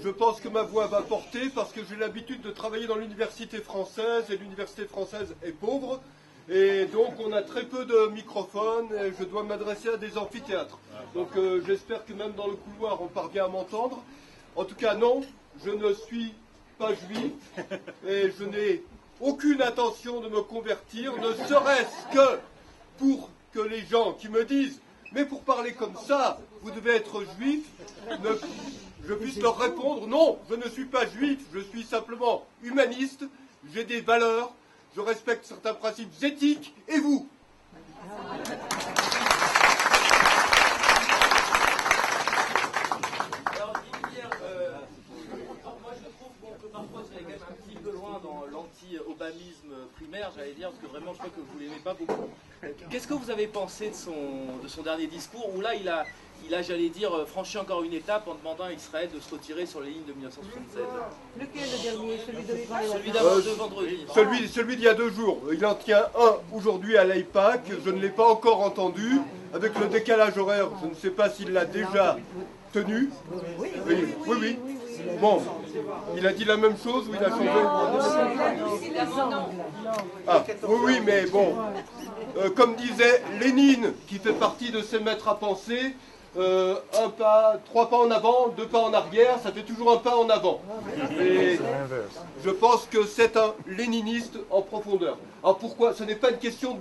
je pense que ma voix va porter parce que j'ai l'habitude de travailler dans l'université française et l'université française est pauvre. Et donc on a très peu de microphones et je dois m'adresser à des amphithéâtres. Donc j'espère que même dans le couloir on parvient à m'entendre. En tout cas non, je ne suis pas juif et je n'ai aucune intention de me convertir, ne serait-ce que pour que les gens qui me disent « mais pour parler comme ça, vous devez être juif », je puisse leur répondre « non, je ne suis pas juif, je suis simplement humaniste, j'ai des valeurs, je respecte certains principes éthiques, et vous ?» Moi je trouve que parfois c'est quand même un petit peu loin dans l'anti-obamisme primaire, j'allais dire, parce que vraiment je crois que vous l'aimez pas beaucoup. Qu'est-ce que vous avez pensé de son dernier discours, où là il a j'allais dire, franchi encore une étape en demandant à Israël de se retirer sur les lignes de 1967. Lequel le dernier? Celui d'avant de vendredi. Celui d'il y a 2 jours. Il en tient un aujourd'hui à l'AIPAC. Je ne l'ai pas encore entendu. Avec le décalage horaire, je ne sais pas s'il l'a déjà tenu. Oui. Bon, il a dit la même chose ou il a changé? Ah, oui, mais bon. Comme disait Lénine, qui fait partie de ces maîtres à penser, 3 pas en avant, 2 pas en arrière, ça fait toujours un pas en avant. Et je pense que c'est un léniniste en profondeur. Alors pourquoi? Ce n'est pas une question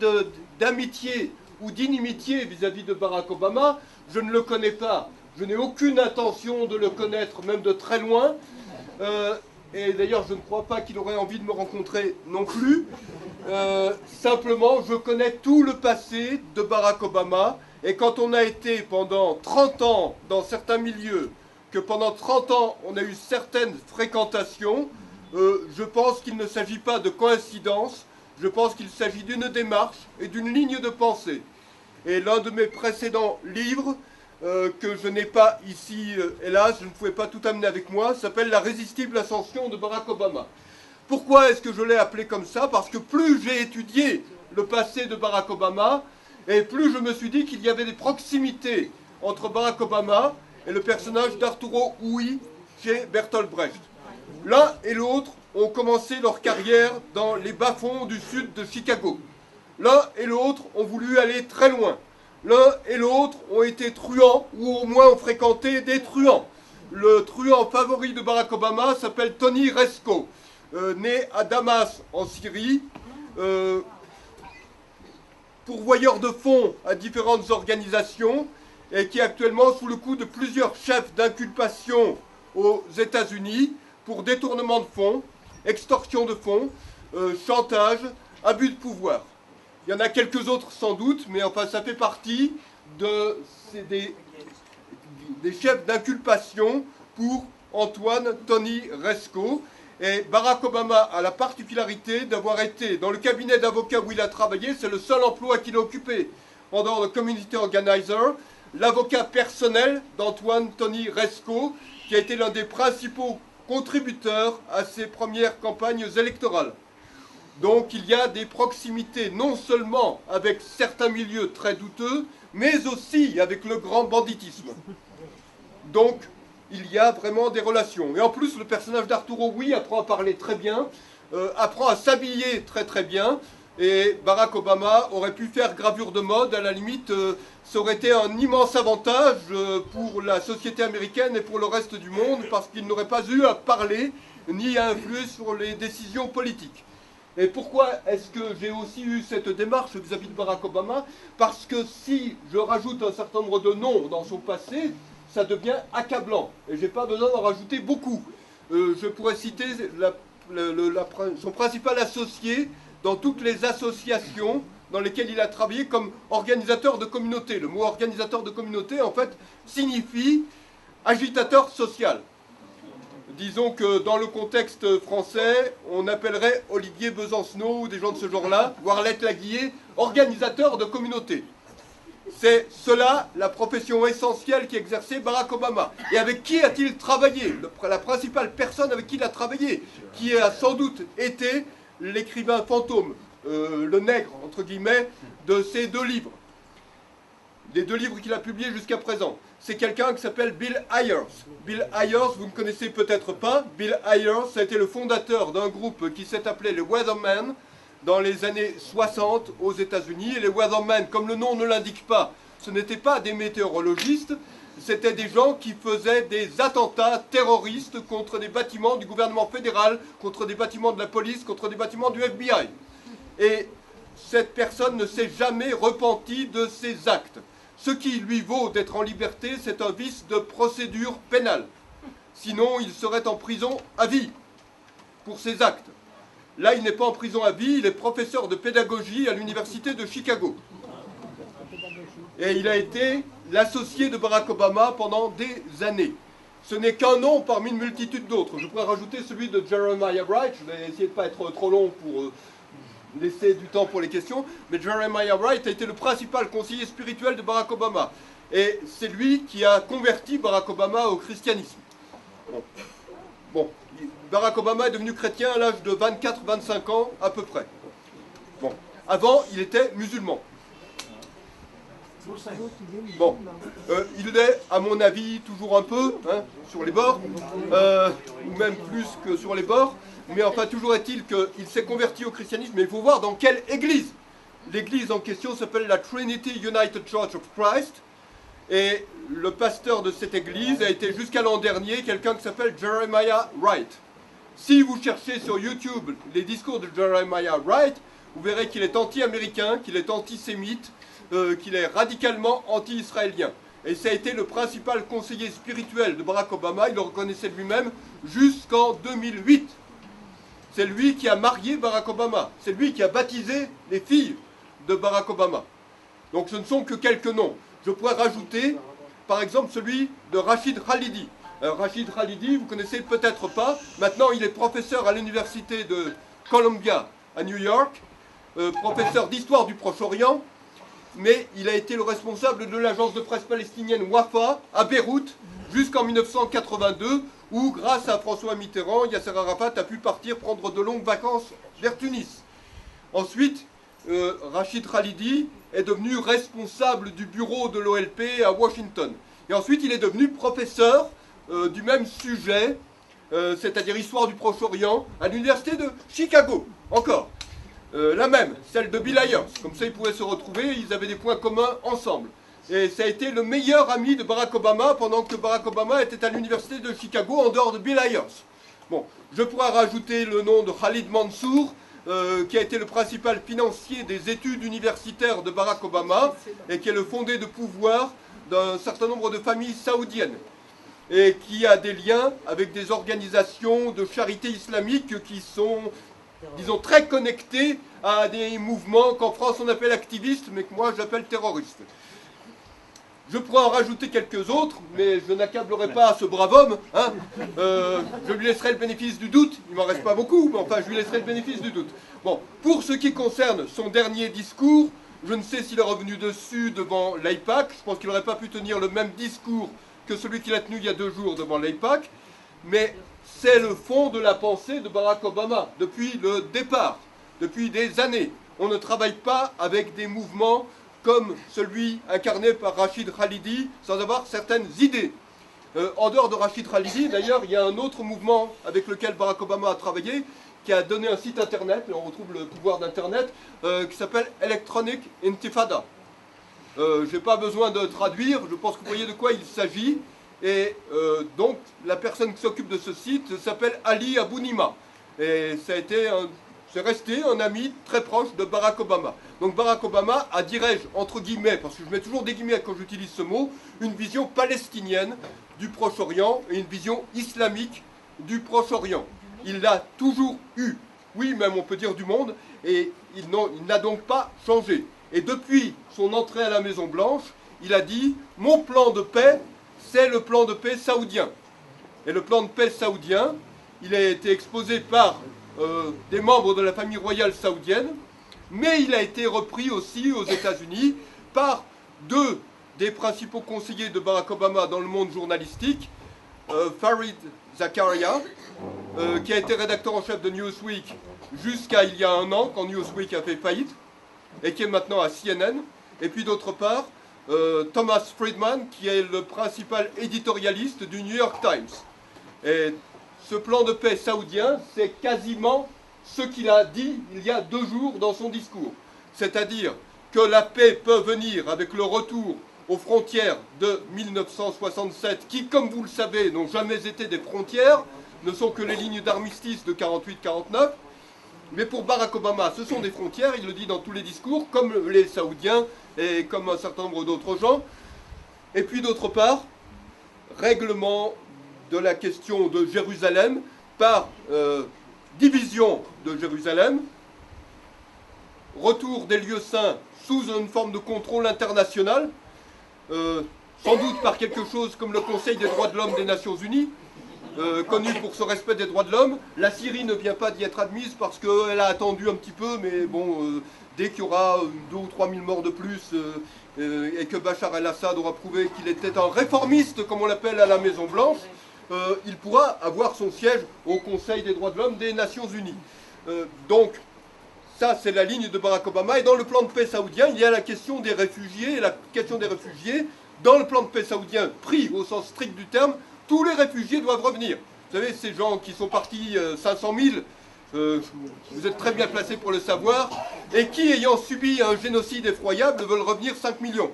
d'amitié ou d'inimitié vis-à-vis de Barack Obama. Je ne le connais pas. Je n'ai aucune intention de le connaître, même de très loin. Et d'ailleurs, je ne crois pas qu'il aurait envie de me rencontrer non plus. Simplement, je connais tout le passé de Barack Obama. Et quand on a été pendant 30 ans dans certains milieux, que pendant 30 ans on a eu certaines fréquentations, je pense qu'il ne s'agit pas de coïncidence, je pense qu'il s'agit d'une démarche et d'une ligne de pensée. Et l'un de mes précédents livres, que je n'ai pas ici, hélas, je ne pouvais pas tout amener avec moi, s'appelle « La résistible ascension de Barack Obama ». Pourquoi est-ce que je l'ai appelé comme ça? Parce que plus j'ai étudié le passé de Barack Obama, et plus je me suis dit qu'il y avait des proximités entre Barack Obama et le personnage d'Arturo Ui chez Bertolt Brecht. L'un et l'autre ont commencé leur carrière dans les bas-fonds du sud de Chicago. L'un et l'autre ont voulu aller très loin. L'un et l'autre ont été truands, ou au moins ont fréquenté des truands. Le truand favori de Barack Obama s'appelle Tony Rezko, né à Damas, en Syrie, pourvoyeur de fonds à différentes organisations, et qui est actuellement sous le coup de plusieurs chefs d'inculpation aux États-Unis pour détournement de fonds, extorsion de fonds, chantage, abus de pouvoir. Il y en a quelques autres sans doute, mais enfin ça fait partie des chefs d'inculpation pour Antoine Tony Rezko. Et Barack Obama a la particularité d'avoir été dans le cabinet d'avocats où il a travaillé, c'est le seul emploi qu'il a occupé en dehors de Community Organizer, l'avocat personnel d'Antoine Tony Rezko, qui a été l'un des principaux contributeurs à ses premières campagnes électorales. Donc il y a des proximités non seulement avec certains milieux très douteux, mais aussi avec le grand banditisme. Donc il y a vraiment des relations. Et en plus, le personnage d'Arturo Ui apprend à parler très bien, apprend à s'habiller très très bien, et Barack Obama aurait pu faire gravure de mode, à la limite, ça aurait été un immense avantage pour la société américaine et pour le reste du monde, parce qu'il n'aurait pas eu à parler, ni à influer sur les décisions politiques. Et pourquoi est-ce que j'ai aussi eu cette démarche vis-à-vis de Barack Obama? Parce que si je rajoute un certain nombre de noms dans son passé, ça devient accablant. Et je n'ai pas besoin d'en rajouter beaucoup. Je pourrais citer son principal associé dans toutes les associations dans lesquelles il a travaillé comme organisateur de communauté. Le mot organisateur de communauté, en fait, signifie agitateur social. Disons que dans le contexte français, on appellerait Olivier Besancenot ou des gens de ce genre-là, ou Arlette Laguiller, organisateur de communauté. C'est cela la profession essentielle qu'exerçait Barack Obama. Et avec qui a-t-il travaillé? La principale personne avec qui il a travaillé, qui a sans doute été l'écrivain fantôme, le nègre, entre guillemets, de ces 2 livres. les 2 livres qu'il a publiés jusqu'à présent. C'est quelqu'un qui s'appelle Bill Ayers. Bill Ayers, vous ne connaissez peut-être pas. Bill Ayers, ça a été le fondateur d'un groupe qui s'est appelé les Weathermen dans les années 60 aux États-Unis. Et les Weathermen, comme le nom ne l'indique pas, ce n'étaient pas des météorologistes, c'était des gens qui faisaient des attentats terroristes contre des bâtiments du gouvernement fédéral, contre des bâtiments de la police, contre des bâtiments du FBI. Et cette personne ne s'est jamais repentie de ses actes. Ce qui lui vaut d'être en liberté, c'est un vice de procédure pénale. Sinon, il serait en prison à vie pour ses actes. Là, il n'est pas en prison à vie, il est professeur de pédagogie à l'université de Chicago. Et il a été l'associé de Barack Obama pendant des années. Ce n'est qu'un nom parmi une multitude d'autres. Je pourrais rajouter celui de Jeremiah Wright. Je vais essayer de ne pas être trop long pour laisser du temps pour les questions. Mais Jeremiah Wright a été le principal conseiller spirituel de Barack Obama. Et c'est lui qui a converti Barack Obama au christianisme. Bon. Barack Obama est devenu chrétien à l'âge de 24-25 ans à peu près. Bon. Avant, il était musulman. Bon, il est, à mon avis, toujours un peu, hein, sur les bords, ou même plus que sur les bords, mais enfin, toujours est-il qu'il s'est converti au christianisme, mais il faut voir dans quelle église. L'église en question s'appelle la Trinity United Church of Christ, et le pasteur de cette église a été jusqu'à l'an dernier quelqu'un qui s'appelle Jeremiah Wright. Si vous cherchez sur YouTube les discours de Jeremiah Wright, vous verrez qu'il est anti-américain, qu'il est antisémite, qu'il est radicalement anti-israélien. Et ça a été le principal conseiller spirituel de Barack Obama, il le reconnaissait lui-même, jusqu'en 2008. C'est lui qui a marié Barack Obama, c'est lui qui a baptisé les filles de Barack Obama. Donc ce ne sont que quelques noms. Je pourrais rajouter, par exemple, celui de Rashid Khalidi. Rashid Khalidi, vous ne connaissez peut-être pas, maintenant il est professeur à l'université de Columbia à New York, professeur d'histoire du Proche-Orient, mais il a été le responsable de l'agence de presse palestinienne Wafa à Beyrouth jusqu'en 1982, où grâce à François Mitterrand, Yasser Arafat a pu partir prendre de longues vacances vers Tunis. Ensuite, Rashid Khalidi est devenu responsable du bureau de l'OLP à Washington. Et ensuite, il est devenu professeur du même sujet, c'est-à-dire histoire du Proche-Orient, à l'université de Chicago, encore. La même, celle de Bill Ayers. Comme ça, ils pouvaient se retrouver, ils avaient des points communs ensemble. Et ça a été le meilleur ami de Barack Obama pendant que Barack Obama était à l'université de Chicago en dehors de Bill Ayers. Bon, je pourrais rajouter le nom de Khalid Mansour, qui a été le principal financier des études universitaires de Barack Obama et qui est le fondé de pouvoir d'un certain nombre de familles saoudiennes et qui a des liens avec des organisations de charité islamique qui sont, disons, très connectées à des mouvements qu'en France on appelle activistes, mais que moi j'appelle terroristes. Je pourrais en rajouter quelques autres, mais je n'accablerai pas ce brave homme. Hein. Je lui laisserai le bénéfice du doute. Il m'en reste pas beaucoup, mais enfin je lui laisserai le bénéfice du doute. Bon, pour ce qui concerne son dernier discours, je ne sais s'il est revenu dessus devant l'AIPAC. Je pense qu'il n'aurait pas pu tenir le même discours que celui qu'il a tenu il y a 2 jours devant l'AIPAC. Mais c'est le fond de la pensée de Barack Obama depuis le départ, depuis des années. On ne travaille pas avec des mouvements comme celui incarné par Rashid Khalidi, sans avoir certaines idées. En dehors de Rashid Khalidi, d'ailleurs, il y a un autre mouvement avec lequel Barack Obama a travaillé, qui a donné un site internet, et on retrouve le pouvoir d'internet, qui s'appelle Electronic Intifada. Je n'ai pas besoin de traduire, je pense que vous voyez de quoi il s'agit. Et donc, la personne qui s'occupe de ce site s'appelle Ali Abounima. Et ça a été c'est resté un ami très proche de Barack Obama. Donc Barack Obama a, dirais-je, entre guillemets, parce que je mets toujours des guillemets quand j'utilise ce mot, une vision palestinienne du Proche-Orient et une vision islamique du Proche-Orient. Il l'a toujours eu, oui, même on peut dire du monde, et il n'a donc pas changé. Et depuis son entrée à la Maison-Blanche, il a dit « Mon plan de paix, c'est le plan de paix saoudien ». Et le plan de paix saoudien, il a été exposé par des membres de la famille royale saoudienne, mais il a été repris aussi aux États-Unis par 2 des principaux conseillers de Barack Obama dans le monde journalistique, Fareed Zakaria, qui a été rédacteur en chef de Newsweek jusqu'à il y a 1 an, quand Newsweek a fait faillite, et qui est maintenant à CNN, et puis d'autre part, Thomas Friedman, qui est le principal éditorialiste du New York Times. Et ce plan de paix saoudien, c'est quasiment ce qu'il a dit il y a 2 jours dans son discours. C'est-à-dire que la paix peut venir avec le retour aux frontières de 1967, qui, comme vous le savez, n'ont jamais été des frontières, ne sont que les lignes d'armistice de 48-49. Mais pour Barack Obama, ce sont des frontières, il le dit dans tous les discours, comme les Saoudiens et comme un certain nombre d'autres gens. Et puis d'autre part, règlement de la question de Jérusalem par division de Jérusalem, retour des lieux saints sous une forme de contrôle international, sans doute par quelque chose comme le Conseil des droits de l'homme des Nations Unies, connu pour ce respect des droits de l'homme. La Syrie ne vient pas d'y être admise parce qu'elle a attendu un petit peu, mais bon, dès qu'il y aura 2 ou 3 000 morts de plus et que Bachar el-Assad aura prouvé qu'il était un réformiste, comme on l'appelle à la Maison-Blanche, il pourra avoir son siège au Conseil des droits de l'homme des Nations Unies. Donc, ça, c'est la ligne de Barack Obama. Et dans le plan de paix saoudien, il y a la question des réfugiés. Et la question des réfugiés, dans le plan de paix saoudien, pris au sens strict du terme, tous les réfugiés doivent revenir. Vous savez, ces gens qui sont partis 500 000, vous êtes très bien placés pour le savoir, et qui, ayant subi un génocide effroyable, veulent revenir 5 millions.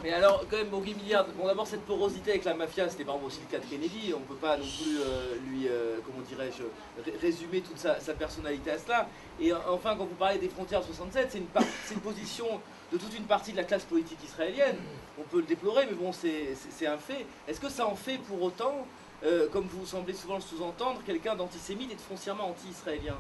Mais alors, quand même, bon, Guy Milliard, bon, d'abord, cette porosité avec la mafia, c'était par exemple aussi le cas de Kennedy. On ne peut pas non plus lui, comment dirais-je, résumer toute sa personnalité à cela. Et enfin, quand vous parlez des frontières 67, c'est une position de toute une partie de la classe politique israélienne. On peut le déplorer, mais bon, c'est un fait. Est-ce que ça en fait pour autant, comme vous semblez souvent le sous-entendre, quelqu'un d'antisémite et de foncièrement anti-israélien?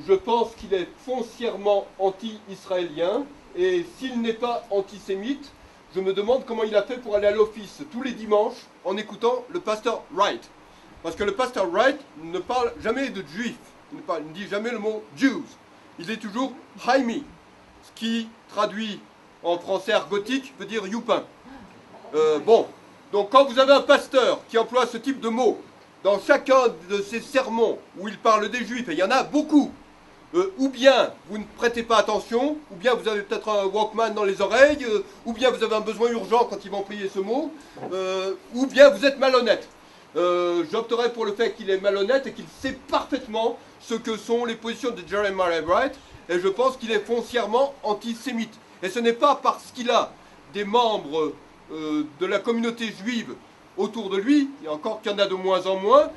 Je pense qu'il est foncièrement anti-israélien. Et s'il n'est pas antisémite, je me demande comment il a fait pour aller à l'office tous les dimanches en écoutant le pasteur Wright. Parce que le pasteur Wright ne parle jamais de juifs, il ne dit jamais le mot Jews. Il dit toujours Haimi, ce qui traduit en français argotique veut dire youpin. Bon, donc quand vous avez un pasteur qui emploie ce type de mots dans chacun de ses sermons où il parle des juifs, et il y en a beaucoup, ou bien vous ne prêtez pas attention, ou bien vous avez peut-être un Walkman dans les oreilles, ou bien vous avez un besoin urgent quand il va employer ce mot, ou bien vous êtes malhonnête. J'opterais pour le fait qu'il est malhonnête et qu'il sait parfaitement ce que sont les positions de Jeremiah Wright, et je pense qu'il est foncièrement antisémite. Et ce n'est pas parce qu'il a des membres de la communauté juive autour de lui, et encore qu'il y en a de moins en moins,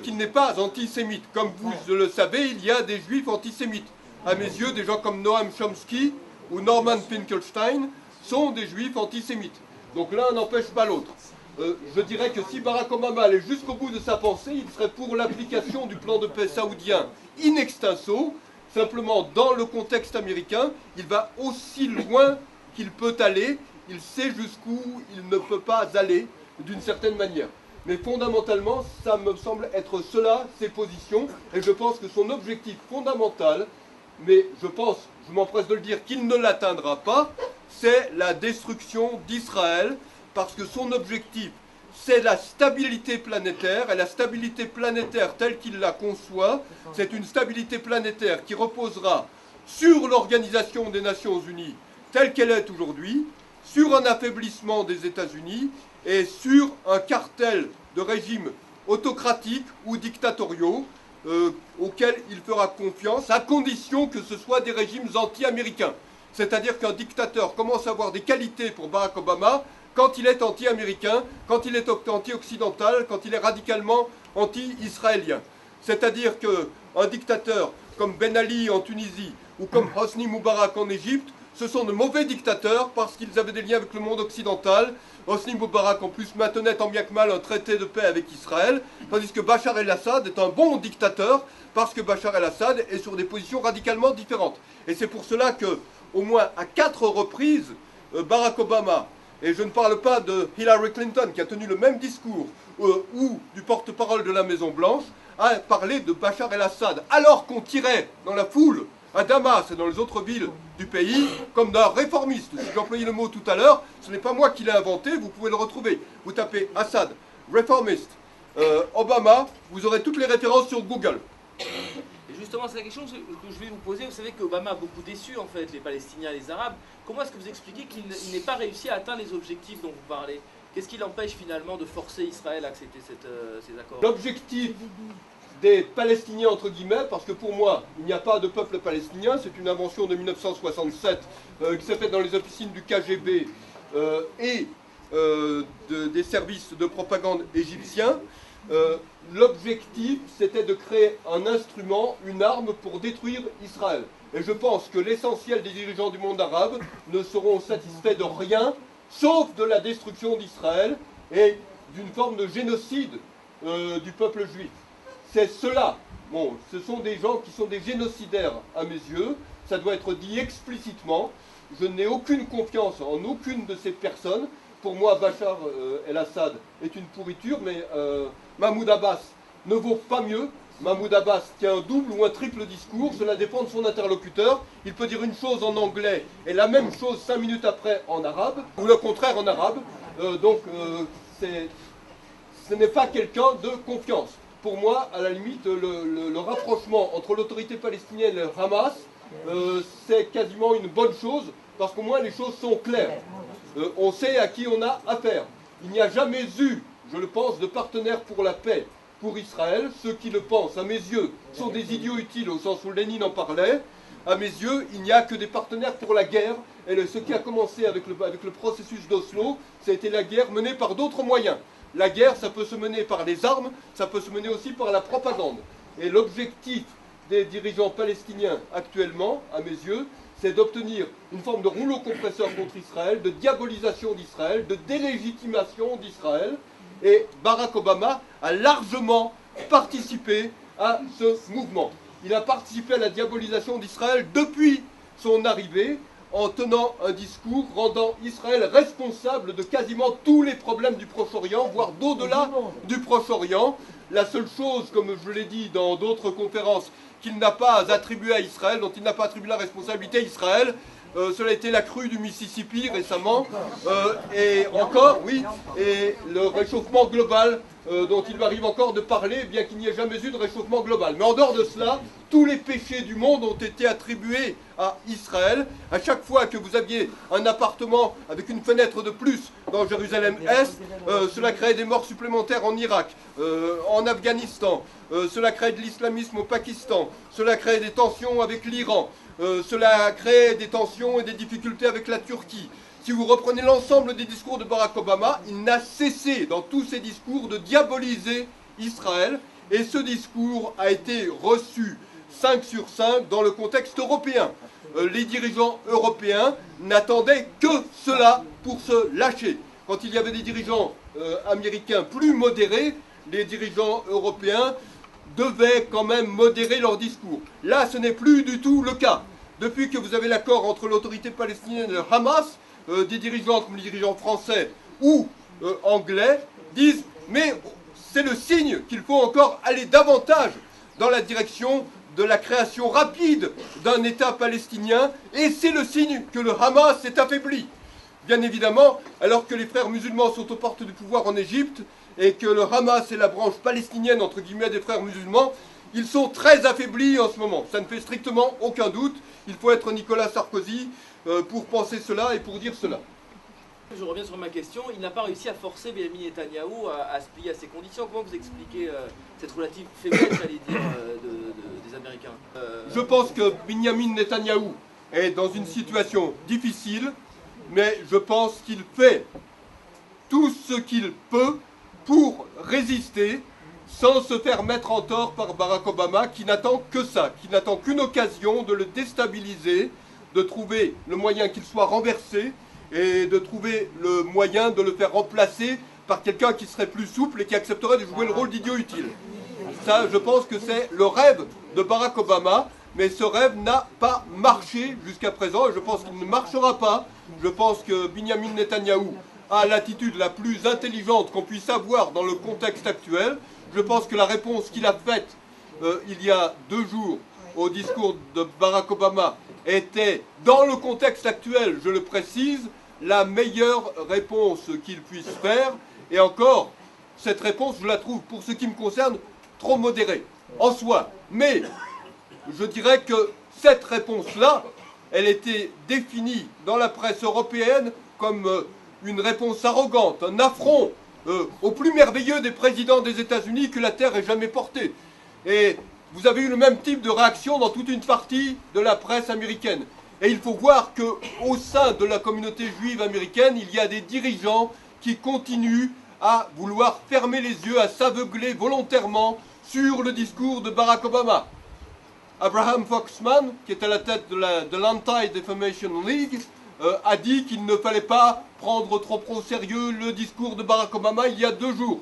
qu'il n'est pas antisémite. Comme vous le savez, il y a des juifs antisémites. À mes yeux, des gens comme Noam Chomsky ou Norman Finkelstein sont des juifs antisémites. Donc l'un n'empêche pas l'autre. Je dirais que si Barack Obama allait jusqu'au bout de sa pensée, il serait pour l'application du plan de paix saoudien in extenso. Simplement, dans le contexte américain, il va aussi loin qu'il peut aller. Il sait jusqu'où il ne peut pas aller, d'une certaine manière. Mais fondamentalement, ça me semble être cela, ses positions, et je pense que son objectif fondamental, mais je m'empresse de le dire, qu'il ne l'atteindra pas, c'est la destruction d'Israël, parce que son objectif, c'est la stabilité planétaire, et la stabilité planétaire telle qu'il la conçoit, c'est une stabilité planétaire qui reposera sur l'Organisation des Nations Unies, telle qu'elle est aujourd'hui, sur un affaiblissement des États-Unis, et sur un cartel de régimes autocratiques ou dictatoriaux auxquels il fera confiance, à condition que ce soit des régimes anti-américains. C'est-à-dire qu'un dictateur commence à avoir des qualités pour Barack Obama quand il est anti-américain, quand il est anti-occidental, quand il est radicalement anti-israélien. C'est-à-dire qu'un dictateur comme Ben Ali en Tunisie ou comme Hosni Moubarak en Égypte, ce sont de mauvais dictateurs parce qu'ils avaient des liens avec le monde occidental. Hosni Moubarak en plus maintenait tant bien que mal un traité de paix avec Israël, tandis que Bachar el-Assad est un bon dictateur parce que Bachar el-Assad est sur des positions radicalement différentes. Et c'est pour cela que, au moins à 4 reprises, Barack Obama, et je ne parle pas de Hillary Clinton qui a tenu le même discours, ou du porte-parole de la Maison-Blanche, a parlé de Bachar el-Assad, alors qu'on tirait dans la foule à Damas et dans les autres villes du pays, comme d'un réformiste. Si j'ai employé le mot tout à l'heure, ce n'est pas moi qui l'ai inventé, vous pouvez le retrouver. Vous tapez Assad, réformiste, Obama, vous aurez toutes les références sur Google. Justement, c'est la question que je vais vous poser. Vous savez qu'Obama a beaucoup déçu en fait les Palestiniens et les Arabes. Comment est-ce que vous expliquez qu'il n'ait pas réussi à atteindre les objectifs dont vous parlez? Qu'est-ce qui l'empêche finalement de forcer Israël à accepter ces accords? L'objectif des Palestiniens, entre guillemets, parce que pour moi, il n'y a pas de peuple palestinien, c'est une invention de 1967 qui s'est faite dans les officines du KGB et des services de propagande égyptiens. L'objectif, c'était de créer un instrument, une arme pour détruire Israël. Et je pense que l'essentiel des dirigeants du monde arabe ne seront satisfaits de rien, sauf de la destruction d'Israël et d'une forme de génocide du peuple juif. C'est cela. Bon, ce sont des gens qui sont des génocidaires à mes yeux. Ça doit être dit explicitement. Je n'ai aucune confiance en aucune de ces personnes. Pour moi, Bachar el-Assad est une pourriture, mais Mahmoud Abbas ne vaut pas mieux. Mahmoud Abbas tient un double ou un triple discours, cela dépend de son interlocuteur. Il peut dire une chose en anglais et la même chose 5 minutes après en arabe, ou le contraire en arabe. Ce n'est pas quelqu'un de confiance. Pour moi, à la limite, le rapprochement entre l'autorité palestinienne et le Hamas, c'est quasiment une bonne chose, parce qu'au moins les choses sont claires. On sait à qui on a affaire. Il n'y a jamais eu, je le pense, de partenaire pour la paix pour Israël. Ceux qui le pensent, à mes yeux, sont des idiots utiles, au sens où Lénine en parlait. À mes yeux, il n'y a que des partenaires pour la guerre. Et ce qui a commencé avec le processus d'Oslo, ça a été la guerre menée par d'autres moyens. La guerre, ça peut se mener par les armes, ça peut se mener aussi par la propagande. Et l'objectif des dirigeants palestiniens actuellement, à mes yeux, c'est d'obtenir une forme de rouleau compresseur contre Israël, de diabolisation d'Israël, de délégitimation d'Israël. Et Barack Obama a largement participé à ce mouvement. Il a participé à la diabolisation d'Israël depuis son arrivée, en tenant un discours rendant Israël responsable de quasiment tous les problèmes du Proche-Orient, voire d'au-delà du Proche-Orient. La seule chose, comme je l'ai dit dans d'autres conférences, qu'il n'a pas attribué à Israël, dont il n'a pas attribué la responsabilité à Israël, cela a été la crue du Mississippi récemment, et encore, oui, et le réchauffement global dont il m'arrive encore de parler, bien qu'il n'y ait jamais eu de réchauffement global. Mais en dehors de cela, tous les péchés du monde ont été attribués à Israël. À chaque fois que vous aviez un appartement avec une fenêtre de plus dans Jérusalem-Est, cela créait des morts supplémentaires en Irak, en Afghanistan, cela créait de l'islamisme au Pakistan, cela créait des tensions avec l'Iran, cela créait des tensions et des difficultés avec la Turquie. Si vous reprenez l'ensemble des discours de Barack Obama, il n'a cessé dans tous ses discours de diaboliser Israël. Et ce discours a été reçu 5 sur 5 dans le contexte européen. Les dirigeants européens n'attendaient que cela pour se lâcher. Quand il y avait des dirigeants américains plus modérés, les dirigeants européens devaient quand même modérer leur discours. Là, ce n'est plus du tout le cas. Depuis que vous avez l'accord entre l'autorité palestinienne et le Hamas, des dirigeants comme les dirigeants français ou anglais disent « mais c'est le signe qu'il faut encore aller davantage dans la direction de la création rapide d'un État palestinien et c'est le signe que le Hamas s'est affaibli ». Bien évidemment, alors que les frères musulmans sont aux portes du pouvoir en Égypte et que le Hamas est la branche palestinienne entre guillemets des frères musulmans, ils sont très affaiblis en ce moment. Ça ne fait strictement aucun doute. Il faut être Nicolas Sarkozy pour penser cela et pour dire cela. Je reviens sur ma question. Il n'a pas réussi à forcer Benjamin Netanyahou à se plier à ces conditions. Comment vous expliquez cette relative faiblesse, j'allais dire, des Américains Je pense que Benjamin Netanyahou est dans une situation difficile, mais je pense qu'il fait tout ce qu'il peut pour résister sans se faire mettre en tort par Barack Obama, qui n'attend que ça, qui n'attend qu'une occasion de le déstabiliser, de trouver le moyen qu'il soit renversé et de trouver le moyen de le faire remplacer par quelqu'un qui serait plus souple et qui accepterait de jouer le rôle d'idiot utile. Ça, je pense que c'est le rêve de Barack Obama, mais ce rêve n'a pas marché jusqu'à présent et je pense qu'il ne marchera pas. Je pense que Benjamin Netanyahou a l'attitude la plus intelligente qu'on puisse avoir dans le contexte actuel. Je pense que la réponse qu'il a faite il y a 2 jours au discours de Barack Obama était, dans le contexte actuel, je le précise, la meilleure réponse qu'il puisse faire. Et encore, cette réponse, je la trouve, pour ce qui me concerne, trop modérée en soi. Mais je dirais que cette réponse-là, elle était définie dans la presse européenne comme une réponse arrogante, un affront au plus merveilleux des présidents des États-Unis que la Terre ait jamais porté. Et vous avez eu le même type de réaction dans toute une partie de la presse américaine. Et il faut voir qu'au sein de la communauté juive américaine, il y a des dirigeants qui continuent à vouloir fermer les yeux, à s'aveugler volontairement sur le discours de Barack Obama. Abraham Foxman, qui est à la tête de l'Anti-Defamation League, a dit qu'il ne fallait pas prendre trop au sérieux le discours de Barack Obama il y a 2 jours.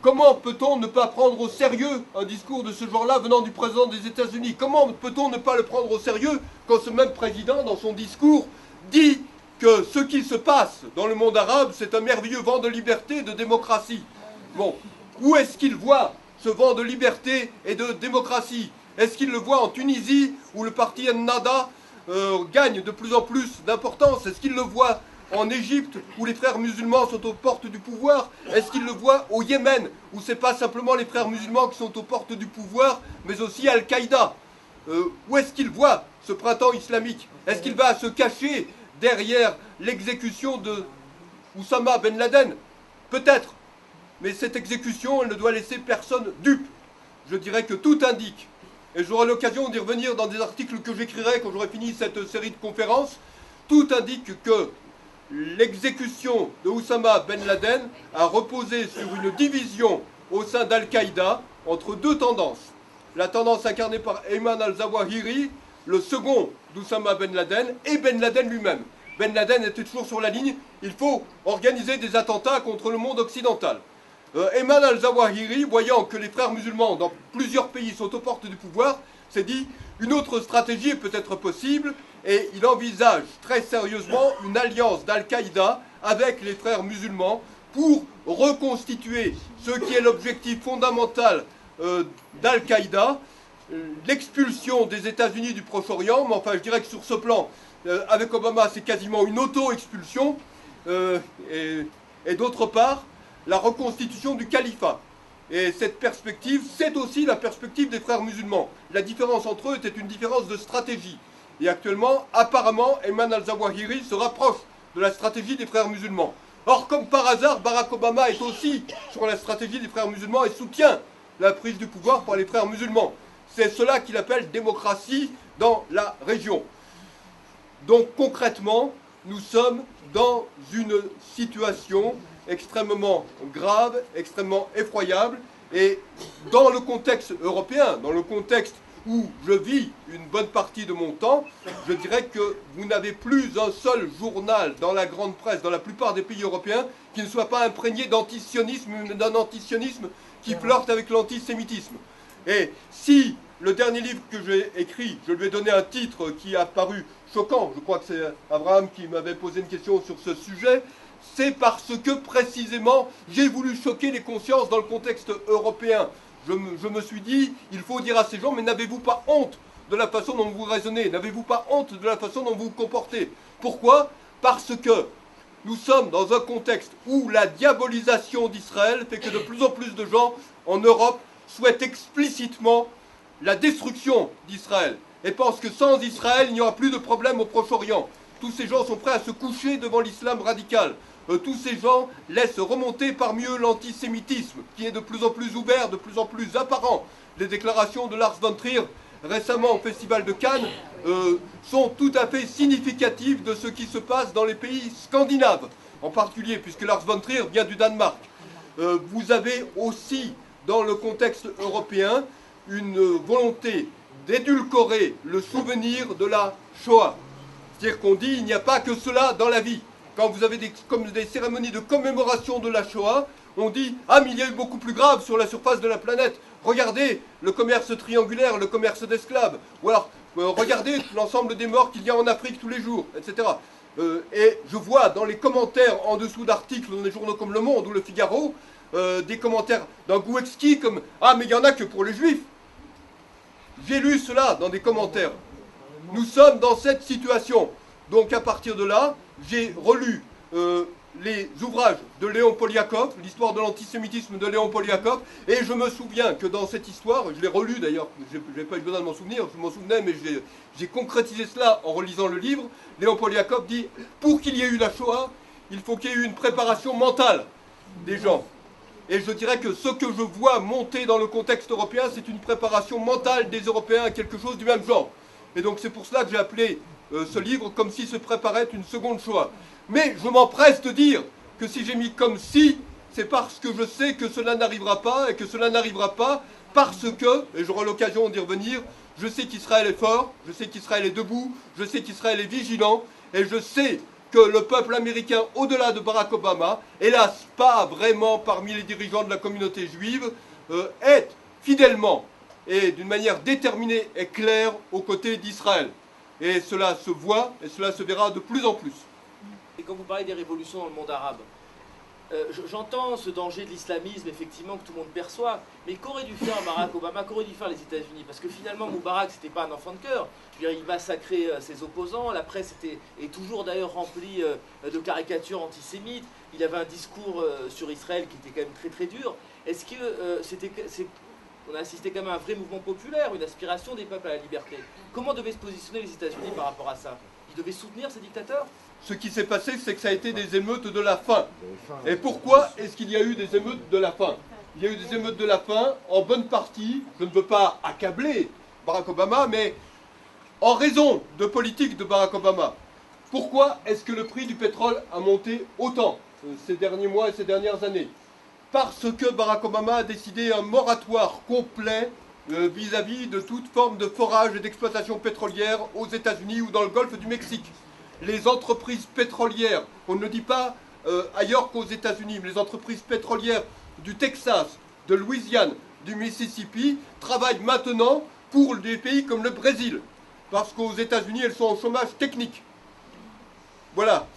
Comment peut-on ne pas prendre au sérieux un discours de ce genre-là venant du président des États-Unis? Comment peut-on ne pas le prendre au sérieux quand ce même président, dans son discours, dit que ce qui se passe dans le monde arabe, c'est un merveilleux vent de liberté et de démocratie? Bon, où est-ce qu'il voit ce vent de liberté et de démocratie? Est-ce qu'il le voit en Tunisie, où le parti Ennahda gagne de plus en plus d'importance? Est-ce qu'il le voit en Égypte, où les frères musulmans sont aux portes du pouvoir? Est-ce qu'il le voit au Yémen, où ce n'est pas simplement les frères musulmans qui sont aux portes du pouvoir, mais aussi Al-Qaïda? Où est-ce qu'il voit ce printemps islamique? Est-ce qu'il va se cacher derrière l'exécution de Oussama Ben Laden? Peut-être. Mais cette exécution, elle ne doit laisser personne dupe. Je dirais que tout indique, et j'aurai l'occasion d'y revenir dans des articles que j'écrirai quand j'aurai fini cette série de conférences, tout indique que l'exécution de Oussama Ben Laden a reposé sur une division au sein d'Al-Qaïda entre 2 tendances. La tendance incarnée par Ayman al-Zawahiri, le second d'Oussama Ben Laden, et Ben Laden lui-même. Ben Laden était toujours sur la ligne, il faut organiser des attentats contre le monde occidental. Ayman al-Zawahiri, voyant que les frères musulmans dans plusieurs pays sont aux portes du pouvoir, s'est dit une autre stratégie est peut-être possible, et il envisage très sérieusement une alliance d'Al-Qaïda avec les frères musulmans pour reconstituer ce qui est l'objectif fondamental d'Al-Qaïda, l'expulsion des États-Unis du Proche-Orient. Mais enfin, je dirais que sur ce plan, avec Obama, c'est quasiment une auto-expulsion, et d'autre part, la reconstitution du califat. Et cette perspective, c'est aussi la perspective des frères musulmans. La différence entre eux était une différence de stratégie. Et actuellement, apparemment, Ayman al-Zawahiri se rapproche de la stratégie des frères musulmans. Or, comme par hasard, Barack Obama est aussi sur la stratégie des frères musulmans et soutient la prise du pouvoir par les frères musulmans. C'est cela qu'il appelle démocratie dans la région. Donc concrètement, nous sommes dans une situation extrêmement grave, extrêmement effroyable, et dans le contexte européen, dans le contexte où je vis une bonne partie de mon temps, je dirais que vous n'avez plus un seul journal dans la grande presse, dans la plupart des pays européens, qui ne soit pas imprégné d'antisionisme, d'un antisionisme qui flirte avec l'antisémitisme. Et si le dernier livre que j'ai écrit, je lui ai donné un titre qui a paru choquant, je crois que c'est Abraham qui m'avait posé une question sur ce sujet, c'est parce que précisément j'ai voulu choquer les consciences dans le contexte européen. Je me suis dit, il faut dire à ces gens, mais n'avez-vous pas honte de la façon dont vous raisonnez? N'avez-vous pas honte de la façon dont vous vous comportez? Pourquoi? Parce que nous sommes dans un contexte où la diabolisation d'Israël fait que de plus en plus de gens en Europe souhaitent explicitement la destruction d'Israël et pensent que sans Israël, il n'y aura plus de problème au Proche-Orient. Tous ces gens sont prêts à se coucher devant l'islam radical. Tous ces gens laissent remonter parmi eux l'antisémitisme, qui est de plus en plus ouvert, de plus en plus apparent. Les déclarations de Lars von Trier, récemment au Festival de Cannes, sont tout à fait significatives de ce qui se passe dans les pays scandinaves, en particulier, puisque Lars von Trier vient du Danemark. Vous avez aussi, dans le contexte européen, une volonté d'édulcorer le souvenir de la Shoah. C'est-à-dire qu'on dit il n'y a pas que cela dans la vie. Quand vous avez des cérémonies de commémoration de la Shoah, on dit « Ah, mais il y a eu beaucoup plus grave sur la surface de la planète. Regardez le commerce triangulaire, le commerce d'esclaves. Ou alors, regardez l'ensemble des morts qu'il y a en Afrique tous les jours, etc. » Et je vois dans les commentaires en dessous d'articles dans des journaux comme Le Monde ou Le Figaro, des commentaires d'un goût exquis comme « Ah, mais il n'y en a que pour les Juifs. » J'ai lu cela dans des commentaires. Nous sommes dans cette situation. Donc à partir de là, j'ai relu les ouvrages de Léon Poliakov, l'histoire de l'antisémitisme de Léon Poliakov, et je me souviens que dans cette histoire, je l'ai relu d'ailleurs, je n'ai pas eu besoin de m'en souvenir, je m'en souvenais, mais j'ai concrétisé cela en relisant le livre. Léon Poliakov dit, pour qu'il y ait eu la Shoah, il faut qu'il y ait eu une préparation mentale des gens. Et je dirais que ce que je vois monter dans le contexte européen, c'est une préparation mentale des Européens à quelque chose du même genre. Et donc c'est pour cela que j'ai appelé ce livre comme si se préparait une seconde Shoah. Mais je m'empresse de dire que si j'ai mis comme si, c'est parce que je sais que cela n'arrivera pas, et que cela n'arrivera pas parce que, et j'aurai l'occasion d'y revenir, je sais qu'Israël est fort, je sais qu'Israël est debout, je sais qu'Israël est vigilant, et je sais que le peuple américain, au-delà de Barack Obama, hélas pas vraiment parmi les dirigeants de la communauté juive, est fidèlement et d'une manière déterminée et claire aux côtés d'Israël. Et cela se voit, et cela se verra de plus en plus. Et quand vous parlez des révolutions dans le monde arabe, j'entends ce danger de l'islamisme, effectivement, que tout le monde perçoit, mais qu'aurait dû faire Barack Obama, qu'auraient dû faire les États-Unis? Parce que finalement, Moubarak, c'était pas un enfant de cœur. Je veux dire, il massacrait ses opposants, la presse est toujours d'ailleurs remplie de caricatures antisémites, il avait un discours sur Israël qui était quand même très très dur. Est-ce que on a assisté quand même à un vrai mouvement populaire, une aspiration des peuples à la liberté? Comment devaient se positionner les États-Unis par rapport à ça? Ils devaient soutenir ces dictateurs? Ce qui s'est passé, c'est que ça a été des émeutes de la faim. Et pourquoi est-ce qu'il y a eu des émeutes de la faim? Il y a eu des émeutes de la faim, en bonne partie, je ne veux pas accabler Barack Obama, mais en raison de politique de Barack Obama. Pourquoi est-ce que le prix du pétrole a monté autant ces derniers mois et ces dernières années? Parce que Barack Obama a décidé un moratoire complet vis-à-vis de toute forme de forage et d'exploitation pétrolière aux États-Unis ou dans le golfe du Mexique. Les entreprises pétrolières, on ne dit pas ailleurs qu'aux États-Unis, mais les entreprises pétrolières du Texas, de Louisiane, du Mississippi, travaillent maintenant pour des pays comme le Brésil, parce qu'aux États-Unis, elles sont en chômage technique. Voilà,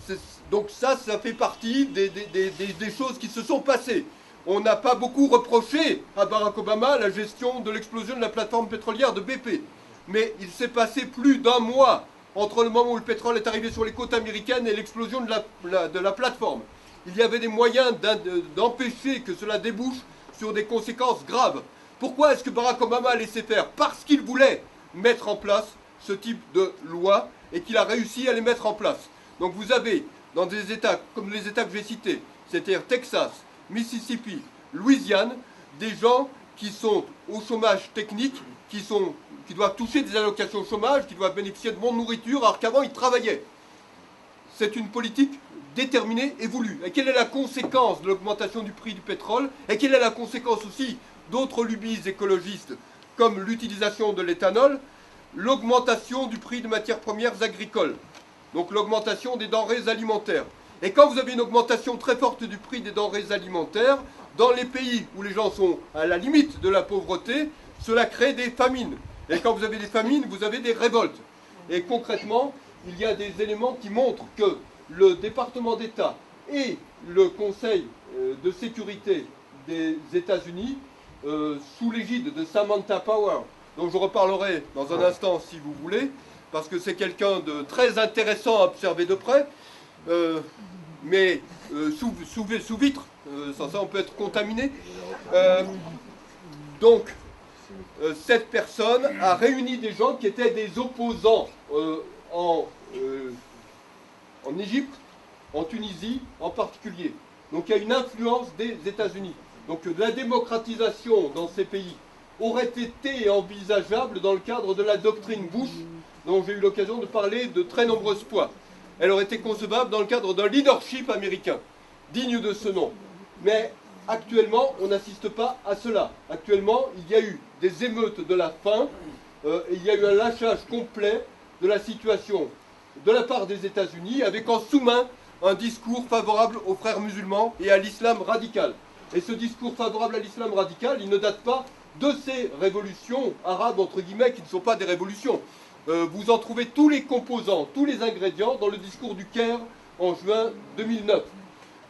donc ça fait partie des choses qui se sont passées. On n'a pas beaucoup reproché à Barack Obama la gestion de l'explosion de la plateforme pétrolière de BP. Mais il s'est passé plus d'un mois entre le moment où le pétrole est arrivé sur les côtes américaines et l'explosion de la plateforme. Il y avait des moyens d'empêcher que cela débouche sur des conséquences graves. Pourquoi est-ce que Barack Obama a laissé faire? Parce qu'il voulait mettre en place ce type de loi et qu'il a réussi à les mettre en place. Donc vous avez, dans des États comme les États que j'ai cités, c'est-à-dire Texas, Mississippi, Louisiane, des gens qui sont au chômage technique, qui doivent toucher des allocations chômage, qui doivent bénéficier de bonne nourriture, alors qu'avant ils travaillaient. C'est une politique déterminée et voulue. Et quelle est la conséquence de l'augmentation du prix du pétrole? Et quelle est la conséquence aussi d'autres lubies écologistes, comme l'utilisation de l'éthanol? L'augmentation du prix de matières premières agricoles. Donc l'augmentation des denrées alimentaires. Et quand vous avez une augmentation très forte du prix des denrées alimentaires, dans les pays où les gens sont à la limite de la pauvreté, cela crée des famines. Et quand vous avez des famines, vous avez des révoltes. Et concrètement, il y a des éléments qui montrent que le département d'État et le Conseil de sécurité des États-Unis, sous l'égide de Samantha Power, dont je reparlerai dans un instant si vous voulez, parce que c'est quelqu'un de très intéressant à observer de près, mais sous vitre, sans ça on peut être contaminé. Donc, cette personne a réuni des gens qui étaient des opposants en Égypte, en Tunisie en particulier. Donc il y a une influence des États-Unis. Donc la démocratisation dans ces pays aurait été envisageable dans le cadre de la doctrine Bush, dont j'ai eu l'occasion de parler de très nombreuses fois. Elle aurait été concevable dans le cadre d'un leadership américain, digne de ce nom. Mais actuellement, on n'assiste pas à cela. Actuellement, il y a eu des émeutes de la faim, il y a eu un lâchage complet de la situation de la part des États-Unis, avec en sous-main un discours favorable aux frères musulmans et à l'islam radical. Et ce discours favorable à l'islam radical, il ne date pas de ces révolutions arabes, entre guillemets, qui ne sont pas des révolutions. Vous en trouvez tous les composants, tous les ingrédients dans le discours du Caire en juin 2009.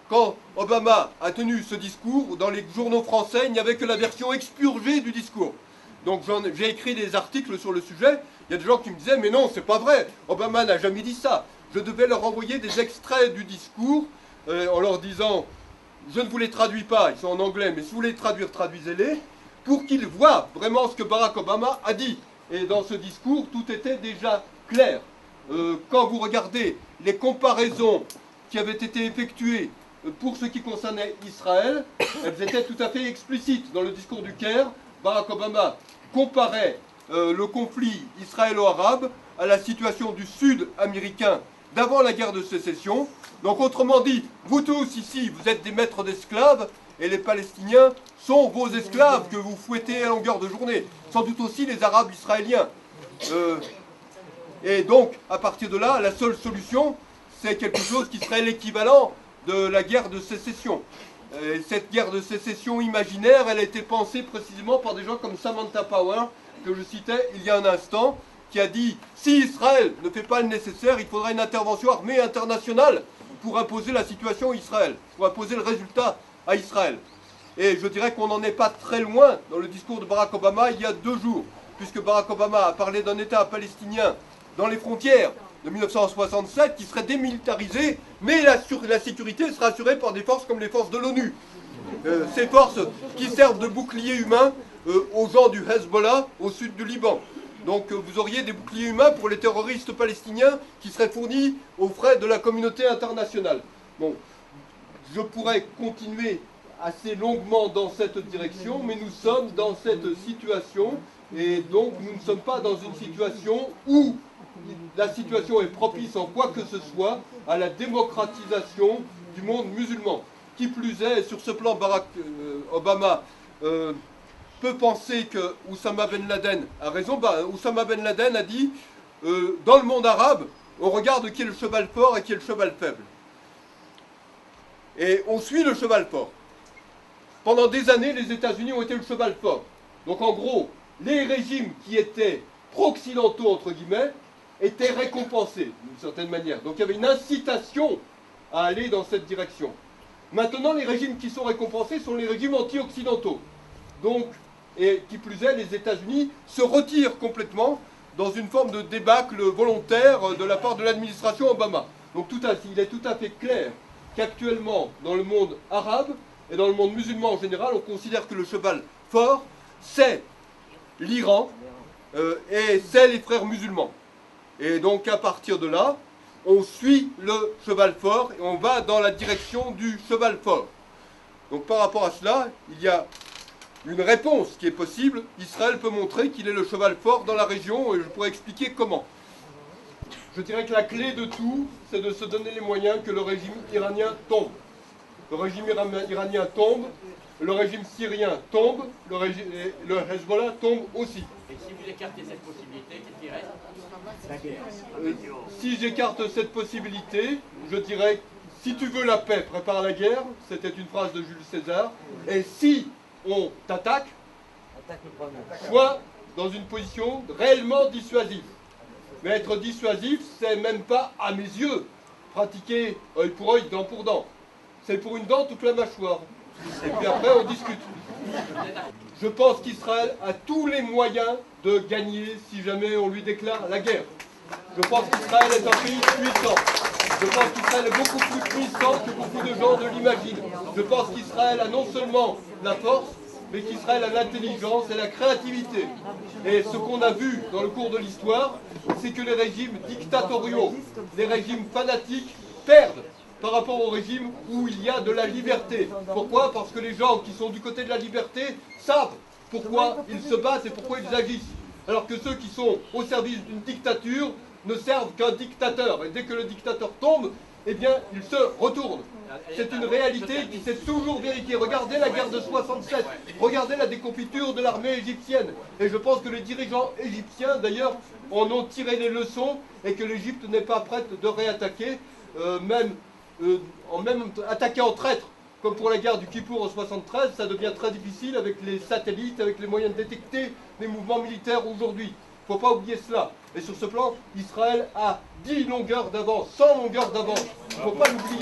Quand Obama a tenu ce discours, dans les journaux français, il n'y avait que la version expurgée du discours. Donc j'ai écrit des articles sur le sujet. Il y a des gens qui me disaient « Mais non, c'est pas vrai, Obama n'a jamais dit ça ». Je devais leur envoyer des extraits du discours en leur disant « Je ne vous les traduis pas, ils sont en anglais, mais si vous voulez les traduire, traduisez-les », pour qu'ils voient vraiment ce que Barack Obama a dit. Et dans ce discours, tout était déjà clair. Quand vous regardez les comparaisons qui avaient été effectuées pour ce qui concernait Israël, elles étaient tout à fait explicites. Dans le discours du Caire, Barack Obama comparait le conflit israélo-arabe à la situation du Sud américain d'avant la guerre de sécession. Donc autrement dit, vous tous ici, vous êtes des maîtres d'esclaves, et les Palestiniens sont vos esclaves que vous fouettez à longueur de journée. Sans doute aussi les Arabes israéliens. Et donc, à partir de là, la seule solution, c'est quelque chose qui serait l'équivalent de la guerre de sécession. Et cette guerre de sécession imaginaire, elle a été pensée précisément par des gens comme Samantha Power, que je citais il y a un instant, qui a dit « Si Israël ne fait pas le nécessaire, il faudra une intervention armée internationale pour imposer la situation à Israël, pour imposer le résultat à Israël. » Et je dirais qu'on n'en est pas très loin dans le discours de Barack Obama il y a 2 jours, puisque Barack Obama a parlé d'un État palestinien dans les frontières de 1967 qui serait démilitarisé, mais la sécurité sera assurée par des forces comme les forces de l'ONU. Ces forces qui servent de bouclier humain aux gens du Hezbollah au sud du Liban. Donc vous auriez des boucliers humains pour les terroristes palestiniens qui seraient fournis aux frais de la communauté internationale. Bon, je pourrais continuer assez longuement dans cette direction, mais nous sommes dans cette situation, et donc nous ne sommes pas dans une situation où la situation est propice en quoi que ce soit à la démocratisation du monde musulman. Qui plus est, sur ce plan, Barack Obama peut penser que Oussama Ben Laden a raison. Oussama Ben Laden a dit dans le monde arabe, on regarde qui est le cheval fort et qui est le cheval faible. Et on suit le cheval fort. Pendant des années, les États-Unis ont été le cheval fort. Donc en gros, les régimes qui étaient pro-occidentaux, entre guillemets, étaient récompensés d'une certaine manière. Donc il y avait une incitation à aller dans cette direction. Maintenant, les régimes qui sont récompensés sont les régimes anti-occidentaux. Donc, et qui plus est, les États-Unis se retirent complètement dans une forme de débâcle volontaire de la part de l'administration Obama. Donc il est tout à fait clair qu'actuellement, dans le monde arabe et dans le monde musulman en général, on considère que le cheval fort, c'est l'Iran et c'est les frères musulmans. Et donc à partir de là, on suit le cheval fort et on va dans la direction du cheval fort. Donc par rapport à cela, il y a une réponse qui est possible. Israël peut montrer qu'il est le cheval fort dans la région et je pourrais expliquer comment. Je dirais que la clé de tout, c'est de se donner les moyens que le régime iranien tombe. Le régime iranien tombe, le régime syrien tombe, le Hezbollah tombe aussi. Et si vous écartez cette possibilité, qu'est-ce qui reste? La guerre. Si j'écarte cette possibilité, je dirais si tu veux la paix, prépare la guerre. C'était une phrase de Jules César. Et si on t'attaque, sois dans une position réellement dissuasive. Mais être dissuasif, c'est même pas, à mes yeux, pratiquer œil pour œil, dent pour dent. C'est pour une dent toute la mâchoire. Et puis après, on discute. Je pense qu'Israël a tous les moyens de gagner si jamais on lui déclare la guerre. Je pense qu'Israël est un pays puissant. Je pense qu'Israël est beaucoup plus puissant que beaucoup de gens ne l'imaginent. Je pense qu'Israël a non seulement la force, mais qu'Israël a l'intelligence et la créativité. Et ce qu'on a vu dans le cours de l'histoire, c'est que les régimes dictatoriaux, les régimes fanatiques, perdent par rapport au régime où il y a de la liberté. Pourquoi? Parce que les gens qui sont du côté de la liberté savent pourquoi ils se battent et pourquoi ils agissent. Alors que ceux qui sont au service d'une dictature ne servent qu'un dictateur. Et dès que le dictateur tombe, eh bien, il se retourne. C'est une réalité qui s'est toujours vérifiée. Regardez la guerre de 67, regardez la déconfiture de l'armée égyptienne. Et je pense que les dirigeants égyptiens, d'ailleurs, en ont tiré les leçons et que l'Égypte n'est pas prête de réattaquer, même attaquer en traître. Comme pour la guerre du Kippour en 73, ça devient très difficile avec les satellites, avec les moyens de détecter les mouvements militaires aujourd'hui. Il ne faut pas oublier cela. Et sur ce plan, Israël a 10 longueurs d'avance, 100 longueurs d'avance. Il ne faut pas l'oublier.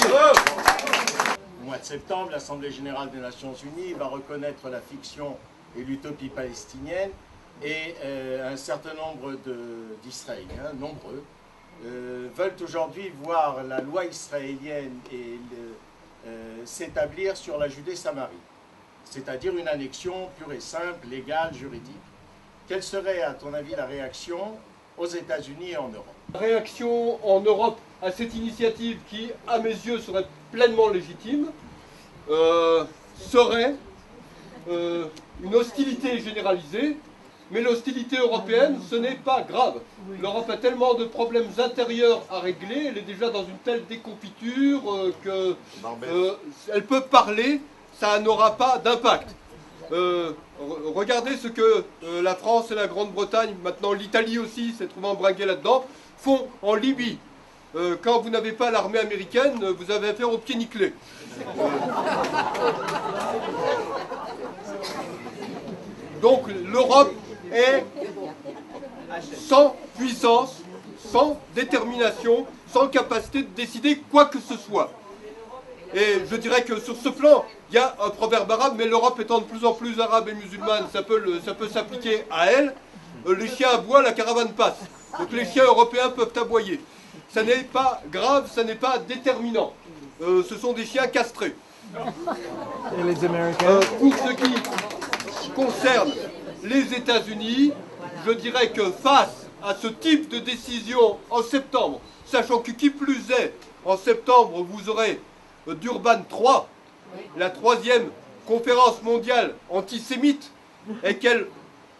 Au mois de septembre, l'Assemblée générale des Nations Unies va reconnaître la fiction et l'utopie palestinienne et un certain nombre d'Israéliens, nombreux, veulent aujourd'hui voir la loi israélienne et s'établir sur la Judée-Samarie, c'est-à-dire une annexion pure et simple, légale, juridique. Quelle serait, à ton avis, la réaction aux États-Unis et en Europe? La réaction en Europe à cette initiative qui, à mes yeux, serait pleinement légitime, serait une hostilité généralisée, mais l'hostilité européenne, ce n'est pas grave. L'Europe a tellement de problèmes intérieurs à régler, elle est déjà dans une telle déconfiture qu'elle peut parler, ça n'aura pas d'impact. Regardez ce que la France et la Grande-Bretagne, maintenant l'Italie aussi s'est trouvée embringuée là-dedans, font en Libye. Quand vous n'avez pas l'armée américaine, vous avez affaire au pied nickelé. Donc l'Europe est sans puissance, sans détermination, sans capacité de décider quoi que ce soit. Et je dirais que sur ce plan, il y a un proverbe arabe, mais l'Europe étant de plus en plus arabe et musulmane, ça peut s'appliquer à elle. Les chiens aboient, la caravane passe. Donc les chiens européens peuvent aboyer. Ça n'est pas grave, ça n'est pas déterminant. Ce sont des chiens castrés. Et les Américains? Pour ce qui concerne les États-Unis, je dirais que face à ce type de décision en septembre, sachant que qui plus est, en septembre, vous aurez Durban 3, la 3e conférence mondiale antisémite, et qu'elle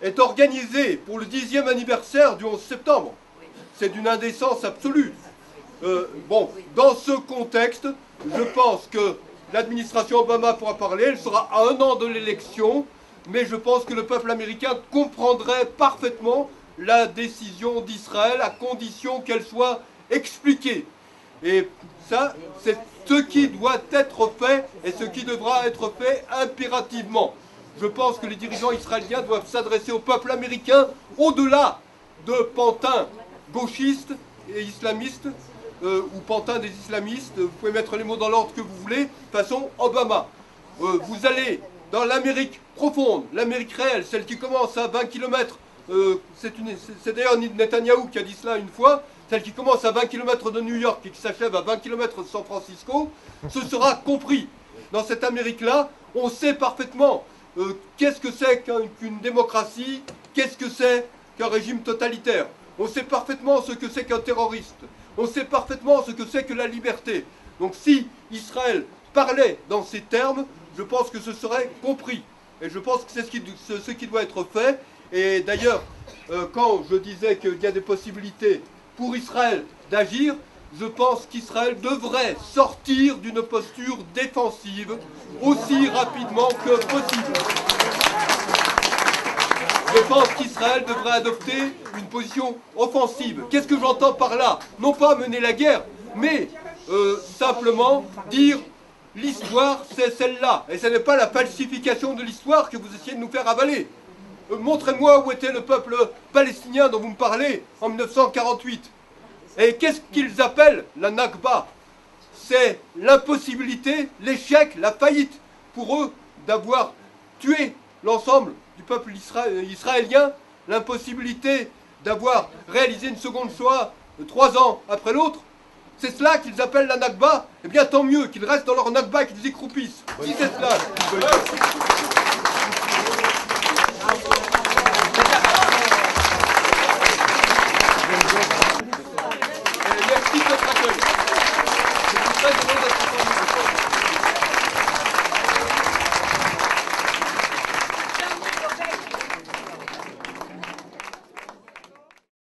est organisée pour le 10e anniversaire du 11 septembre. C'est d'une indécence absolue. Bon, dans ce contexte, je pense que l'administration Obama pourra parler, elle sera à 1 an de l'élection, mais je pense que le peuple américain comprendrait parfaitement la décision d'Israël à condition qu'elle soit expliquée. Et ça, c'est ce qui doit être fait et ce qui devra être fait impérativement. Je pense que les dirigeants israéliens doivent s'adresser au peuple américain au-delà de pantins gauchistes et islamistes ou pantins des islamistes. Vous pouvez mettre les mots dans l'ordre que vous voulez, façon Obama. Vous allez dans l'Amérique profonde, l'Amérique réelle, celle qui commence à 20 km, c'est d'ailleurs Netanyahou qui a dit cela une fois, celle qui commence à 20 km de New York et qui s'achève à 20 km de San Francisco, ce sera compris. Dans cette Amérique-là, on sait parfaitement qu'est-ce que c'est qu'une démocratie, qu'est-ce que c'est qu'un régime totalitaire. On sait parfaitement ce que c'est qu'un terroriste. On sait parfaitement ce que c'est que la liberté. Donc si Israël parlait dans ces termes, je pense que ce serait compris. Et je pense que c'est ce qui doit être fait. Et d'ailleurs, quand je disais qu'il y a des possibilités pour Israël d'agir, je pense qu'Israël devrait sortir d'une posture défensive aussi rapidement que possible. Je pense qu'Israël devrait adopter une position offensive. Qu'est-ce que j'entends par là? Non pas mener la guerre, mais simplement dire l'histoire c'est celle-là. Et ce n'est pas la falsification de l'histoire que vous essayez de nous faire avaler. Montrez-moi où était le peuple palestinien dont vous me parlez en 1948. Et qu'est-ce qu'ils appellent la Nakba? C'est l'impossibilité, l'échec, la faillite pour eux d'avoir tué l'ensemble du peuple israélien, l'impossibilité d'avoir réalisé une seconde Shoah 3 ans après l'autre. C'est cela qu'ils appellent la Nakba. Eh bien tant mieux qu'ils restent dans leur Nakba et qu'ils y croupissent. Si c'est cela.